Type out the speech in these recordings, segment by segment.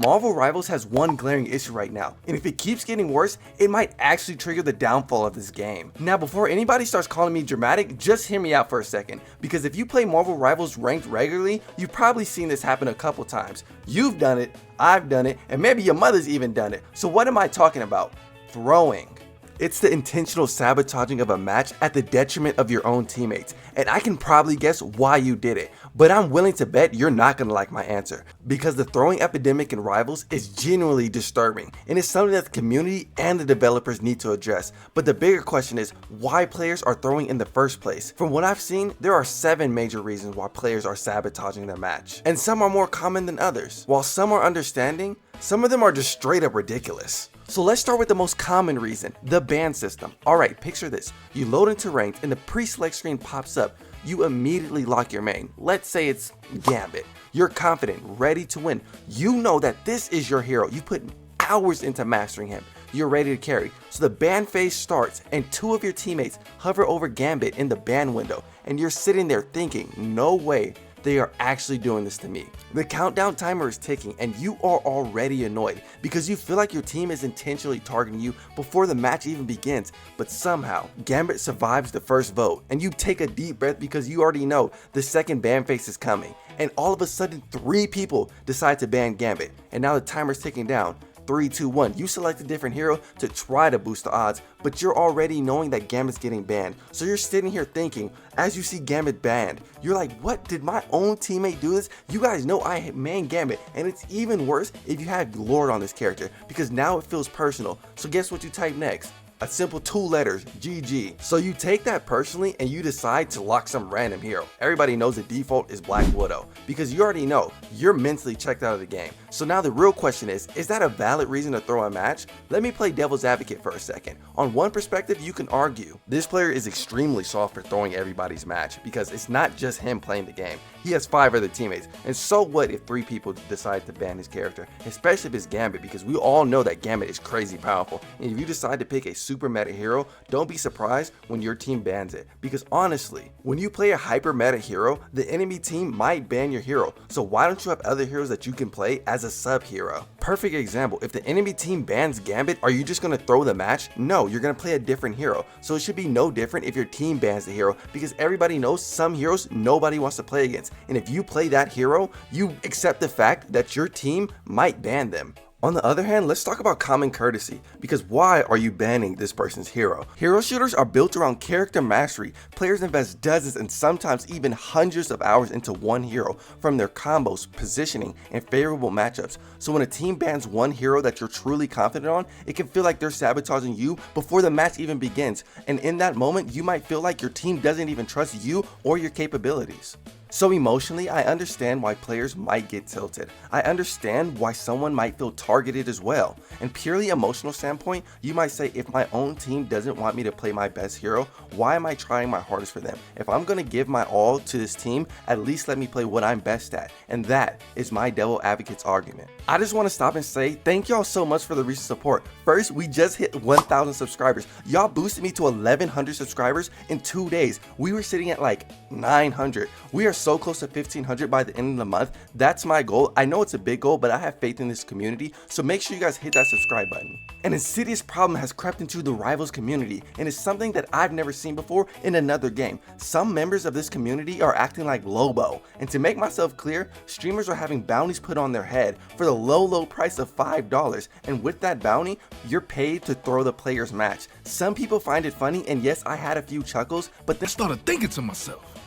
Marvel Rivals has one glaring issue right now, and if it keeps getting worse, it might actually trigger the downfall of this game. Now, before anybody starts calling me dramatic, just hear me out for a second, because if you play Marvel Rivals ranked regularly, you've probably seen this happen a couple times. You've done it, I've done it, and maybe your mother's even done it. So what am I talking about? Throwing. It's the intentional sabotaging of a match at the detriment of your own teammates, and I can probably guess why you did it, but I'm willing to bet you're not gonna like my answer, because the throwing epidemic in Rivals is genuinely disturbing, and it's something that the community and the developers need to address. But the bigger question is why players are throwing in the first place. From what I've seen, there are 7 major reasons why players are sabotaging their match, and some are more common than others. While some are understanding, some of them are just straight up ridiculous. So let's start with the most common reason, the ban system. Alright, picture this. You load into ranked and the pre-select screen pops up. You immediately lock your main. Let's say it's Gambit. You're confident, ready to win. You know that this is your hero. You put hours into mastering him. You're ready to carry. So the ban phase starts and 2 of your teammates hover over Gambit in the ban window, and you're sitting there thinking, no way they are actually doing this to me. The countdown timer is ticking and you are already annoyed because you feel like your team is intentionally targeting you before the match even begins, but somehow Gambit survives the first vote and you take a deep breath because you already know the second ban phase is coming, and all of a sudden 3 people decide to ban Gambit, and now the timer's ticking down. 3, 2, 1. You select a different hero to try to boost the odds, but you're already knowing that Gambit's getting banned. So you're sitting here thinking, as you see Gambit banned, you're like, what, did my own teammate do this? You guys know I main Gambit, and it's even worse if you have Lord on this character, because now it feels personal. So guess what you type next? A simple 2 letters, GG. So you take that personally and you decide to lock some random hero. Everybody knows the default is Black Widow, because you already know you're mentally checked out of the game. So now the real question is that a valid reason to throw a match? Let me play devil's advocate for a second. On one perspective, you can argue this player is extremely soft for throwing everybody's match, because it's not just him playing the game. He has 5 other teammates, and so what if 3 people decide to ban his character, especially if it's Gambit, because we all know that Gambit is crazy powerful, and if you decide to pick a super meta hero, don't be surprised when your team bans it, because honestly, when you play a hyper meta hero, the enemy team might ban your hero, so why don't you have other heroes that you can play as a sub hero? Perfect example, if the enemy team bans Gambit, are you just going to throw the match? No, you're going to play a different hero, so it should be no different if your team bans the hero, because everybody knows some heroes nobody wants to play against, and if you play that hero, you accept the fact that your team might ban them. On the other hand, let's talk about common courtesy, because why are you banning this person's hero? Hero shooters are built around character mastery. Players invest dozens and sometimes even hundreds of hours into one hero, from their combos, positioning, and favorable matchups. So when a team bans one hero that you're truly confident on, it can feel like they're sabotaging you before the match even begins. And in that moment, you might feel like your team doesn't even trust you or your capabilities. So emotionally, I understand why players might get tilted. I understand why someone might feel targeted as well. And purely emotional standpoint, you might say, if my own team doesn't want me to play my best hero, why am I trying my hardest for them? If I'm gonna give my all to this team, at least let me play what I'm best at. And that is my devil advocate's argument. I just want to stop and say thank y'all so much for the recent support. First, we just hit 1,000 subscribers. Y'all boosted me to 1,100 subscribers in 2 days. We were sitting at like 900. We are so close to 1,500 by the end of the month. That's my goal. I know it's a big goal, but I have faith in this community, so make sure you guys hit that subscribe button. An insidious problem has crept into the Rivals community, and it's something that I've never seen before in another game. Some members of this community are acting like Lobo, and to make myself clear, streamers are having bounties put on their head for the low price of $5, and with that bounty, you're paid to throw the player's match. Some people find it funny, and yes, I had a few chuckles, but then I started thinking to myself,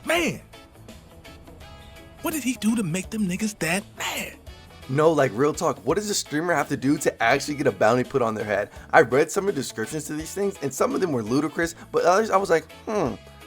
man, what did he do to make them niggas that mad? no, like real talk, what does a streamer have to do to actually get a bounty put on their head? I read some of the descriptions to these things, and some of them were ludicrous, but others I was like,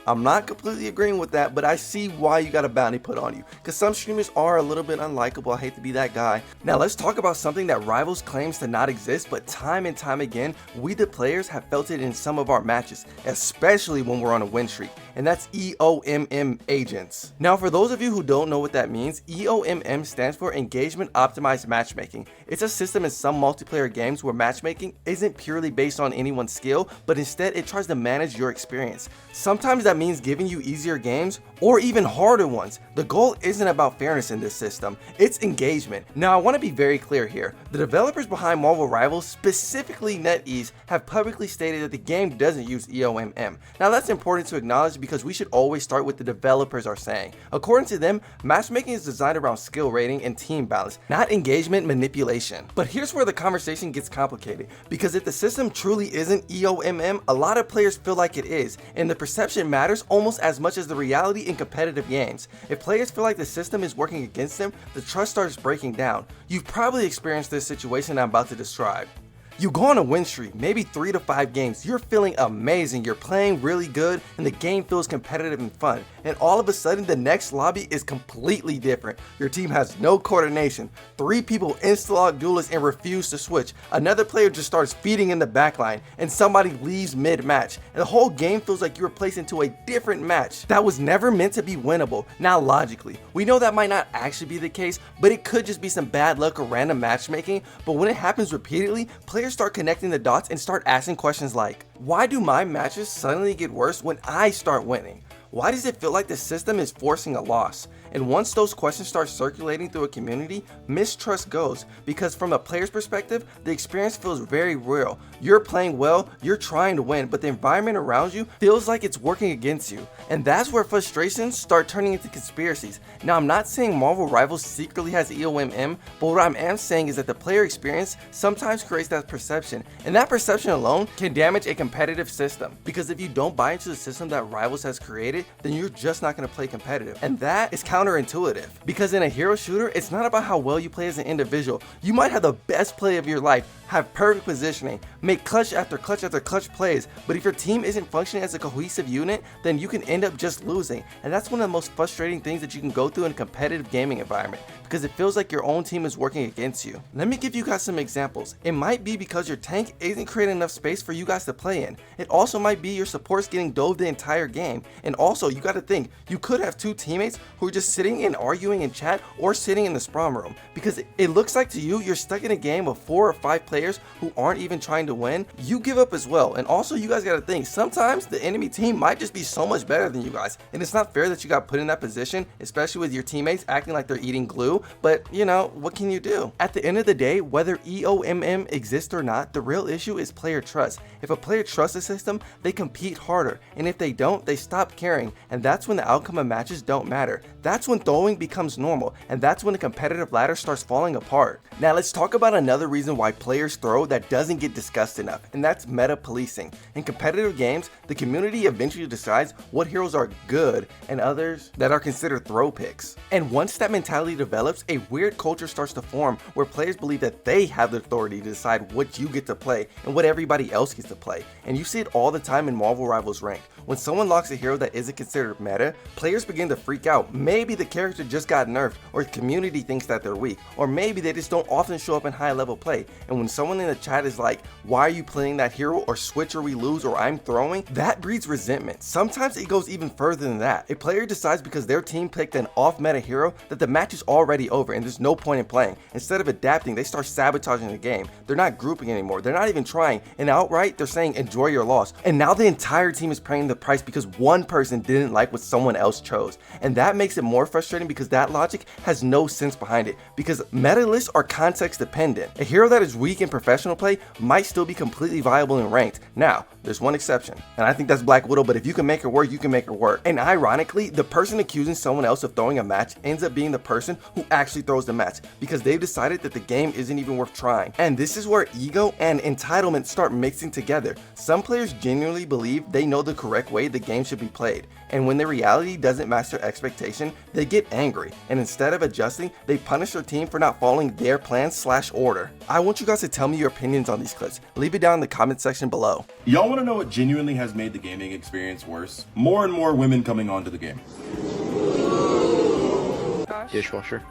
I'm not completely agreeing with that, but I see why you got a bounty put on you, because some streamers are a little bit unlikable. I hate to be that guy. Now let's talk about something that Rivals claims to not exist, but time and time again, we the players have felt it in some of our matches, especially when we're on a win streak, and that's EOMM agents. Now for those of you who don't know what that means, EOMM stands for Engagement Optimized Matchmaking. It's a system in some multiplayer games where matchmaking isn't purely based on anyone's skill, but instead it tries to manage your experience. Sometimes that that means giving you easier games or even harder ones. The goal isn't about fairness in this system, it's engagement. Now I want to be very clear here. The developers behind Marvel Rivals, specifically NetEase, have publicly stated that the game doesn't use EOMM. Now that's important to acknowledge because we should always start with the developers are saying. According to them, matchmaking is designed around skill rating and team balance, not engagement manipulation. But here's where the conversation gets complicated, because if the system truly isn't EOMM, a lot of players feel like it is, and the perception matters almost as much as the reality in competitive games. If players feel like the system is working against them, the trust starts breaking down. You've probably experienced this situation I'm about to describe. You go on a win streak, maybe 3 to 5 games, you're feeling amazing, you're playing really good, and the game feels competitive and fun. And all of a sudden, the next lobby is completely different. Your team has no coordination. 3 people insta-log duelists and refuse to switch. Another player just starts feeding in the backline, and somebody leaves mid-match. And the whole game feels like you were placed into a different match that was never meant to be winnable. Now logically, we know that might not actually be the case, but it could just be some bad luck or random matchmaking. But when it happens repeatedly, players start connecting the dots and start asking questions like, why do my matches suddenly get worse when I start winning? Why does it feel like the system is forcing a loss? And once those questions start circulating through a community, mistrust goes, because from a player's perspective, the experience feels very real. You're playing well, you're trying to win, but the environment around you feels like it's working against you. And that's where frustrations start turning into conspiracies. Now, I'm not saying Marvel Rivals secretly has EOMM, but what I am saying is that the player experience sometimes creates that perception, and that perception alone can damage a competitive system. Because if you don't buy into the system that Rivals has created, then you're just not going to play competitive. And that is counterintuitive, because in a hero shooter, it's not about how well you play as an individual. You might have the best play of your life, have perfect positioning, make clutch after clutch after clutch plays, but if your team isn't functioning as a cohesive unit, then you can end up just losing. And that's one of the most frustrating things that you can go through in a competitive gaming environment, because it feels like your own team is working against you. Let me give you guys some examples. It might be because your tank isn't creating enough space for you guys to play in. It also might be your support's getting dove the entire game. And also, you gotta think, you could have 2 teammates who are just sitting and arguing in chat or sitting in the spawn room, because it looks like to you, you're stuck in a game of 4 or 5 players who aren't even trying to win. You give up as well. And also, you guys gotta think, sometimes the enemy team might just be so much better than you guys, and it's not fair that you got put in that position, especially with your teammates acting like they're eating glue. But you know, what can you do? At the end of the day, whether EOMM exists or not, the real issue is player trust. If a player trusts the system, they compete harder, and if they don't, they stop caring, and that's when the outcome of matches don't matter. That's when throwing becomes normal, and that's when the competitive ladder starts falling apart. Now let's talk about another reason why players throw that doesn't get discussed enough, and that's meta policing. In competitive games, the community eventually decides what heroes are good and others that are considered throw picks. And once that mentality develops, a weird culture starts to form where players believe that they have the authority to decide what you get to play and what everybody else gets to play. And you see it all the time in Marvel Rivals ranked. When someone locks a hero that isn't considered meta, players begin to freak out. Maybe the character just got nerfed, or the community thinks that they're weak, or maybe they just don't often show up in high level play. And when someone in the chat is like, why are you playing that hero, or switch or we lose, or I'm throwing, that breeds resentment. Sometimes it goes even further than that. A player decides because their team picked an off meta hero that the match is already over and there's no point in playing. Instead of adapting, they start sabotaging the game. They're not grouping anymore, they're not even trying, and outright they're saying enjoy your loss. And now the entire team is paying the price because one person didn't like what someone else chose. And that makes it more frustrating because that logic has no sense behind it, because meta lists are context dependent. A hero that is weak in professional play might still be completely viable in ranked. Now, there's one exception, and I think that's Black Widow, but if you can make her work, you can make her work. And ironically, the person accusing someone else of throwing a match ends up being the person who actually throws the match, because they've decided that the game isn't even worth trying. And this is where ego and entitlement start mixing together. Some players genuinely believe they know the correct way the game should be played, and when the reality doesn't match their expectation, they get angry, and instead of adjusting, they punish their team for not following their plan/order. I want you guys to tell me your opinions on these clips. Leave it down in the comment section below. Y'all want to know what genuinely has made the gaming experience worse? More and more women coming onto the game. Dishwasher.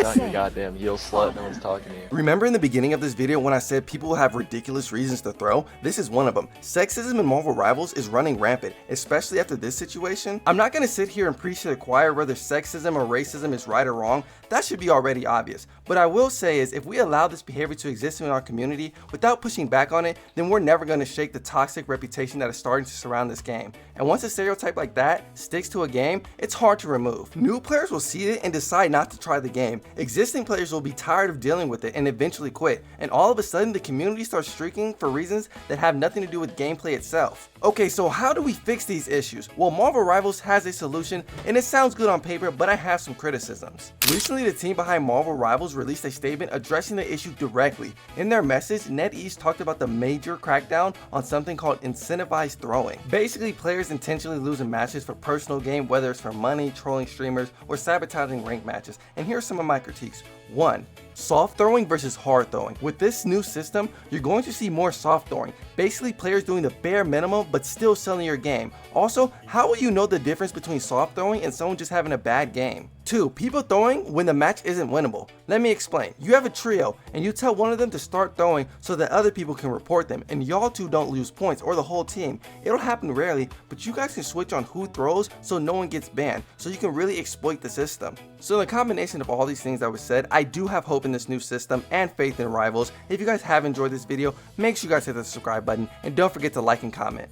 Not your goddamn yield slut, no one's talking to you. Remember in the beginning of this video when I said people will have ridiculous reasons to throw? This is one of them. Sexism in Marvel Rivals is running rampant, especially after this situation. I'm not gonna sit here and preach to the choir whether sexism or racism is right or wrong. That should be already obvious. But I will say is if we allow this behavior to exist in our community without pushing back on it, then we're never gonna shake the toxic reputation that is starting to surround this game. And once a stereotype like that sticks to a game, it's hard to remove. New players will see it and decide not to try the game. Existing players will be tired of dealing with it and eventually quit. And all of a sudden the community starts streaking for reasons that have nothing to do with gameplay itself. Okay, so how do we fix these issues? Well, Marvel Rivals has a solution and it sounds good on paper, but I have some criticisms. Recently, the team behind Marvel Rivals released a statement addressing the issue directly. In their message, NetEase talked about the major crackdown on something called incentivized throwing. Basically, players intentionally losing matches for personal gain, whether it's for money, trolling streamers, or sabotaging ranked matches. And here are some of my critiques. 1. Soft throwing versus hard throwing. With this new system, you're going to see more soft throwing. Basically, players doing the bare minimum but still selling your game. Also, how will you know the difference between soft throwing and someone just having a bad game? 2. People throwing when the match isn't winnable. Let me explain. You have a trio and you tell one of them to start throwing so that other people can report them and y'all two don't lose points or the whole team. It'll happen rarely, but you guys can switch on who throws so no one gets banned, so you can really exploit the system. So the combination of all these things that was said, I do have hope in this new system and faith in Rivals. If you guys have enjoyed this video, make sure you guys hit the subscribe button and don't forget to like and comment.